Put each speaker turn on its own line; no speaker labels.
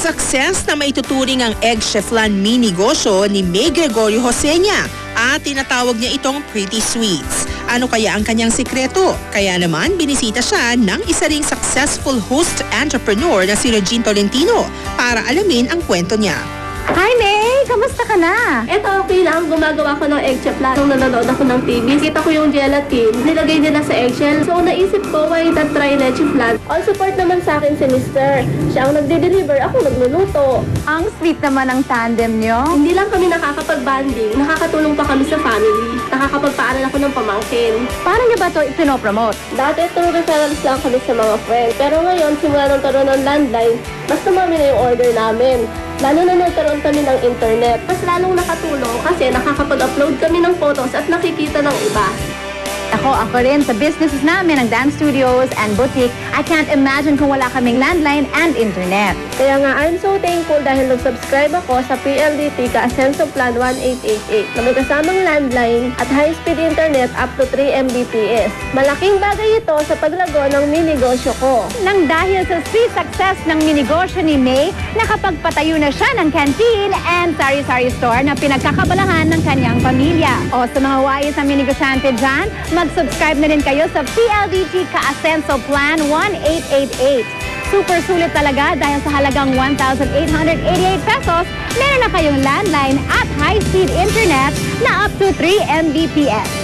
Success na maituturing ang Egg Cheflan mini negosyo ni May Gregorio Joseña at tinatawag niya itong Pretty Sweets. Ano kaya ang kanyang sikreto? Kaya naman binisita siya ng isa ring successful host entrepreneur na si Regine Tolentino para alamin ang kwento niya.
Hi, May! Kamusta ka na?
Eto, okay lang. Gumagawa ko ng egg cheflan. Nung nanonood ako ng TV, kita ko yung gelatin. Nilagay nila sa eggshell. So, naisip ko, why not try leche flan? All support naman sa akin si Mr. Siya ang nagde-deliver, ako nagluluto.
Ang sweet naman ang tandem nyo.
Hindi lang kami nakakapag-banding, nakakatulong pa kami sa family. Nakakapagpaaral ako ng pamangkin.
Paano nyo ba ito ipinopromote?
Dati, through referrals lang kami sa mga friends. Pero ngayon, simula nung karoon ng landline, mas tumami na yung order namin. Lalo na nagkaroon kami ng internet. Mas lalong nakatulong kasi nakakapag-upload kami ng photos at nakikita ng iba.
Ako rin sa businesses namin, ang dance studios and boutique. I can't imagine kung wala kaming landline and internet.
Kaya nga, I'm so thankful dahil nag-subscribe ako sa PLDT Ka-Asenso Plan 1888 na may kasamang landline at high-speed internet up to 3 Mbps. Malaking bagay ito sa paglago ng minegosyo ko.
Nang dahil sa sweet success ng minegosyo ni May, nakapagpatayo na siya ng canteen and sari-sari store na pinagkakabalahan ng kanyang pamilya. O sa mga wais na minegosyante dyan, mag-subscribe na rin kayo sa PLDT Ka-Asenso Plan 1888. Super sulit talaga dahil sa halagang 1,888 pesos, meron na kayong landline at high-speed internet na up to 3 Mbps.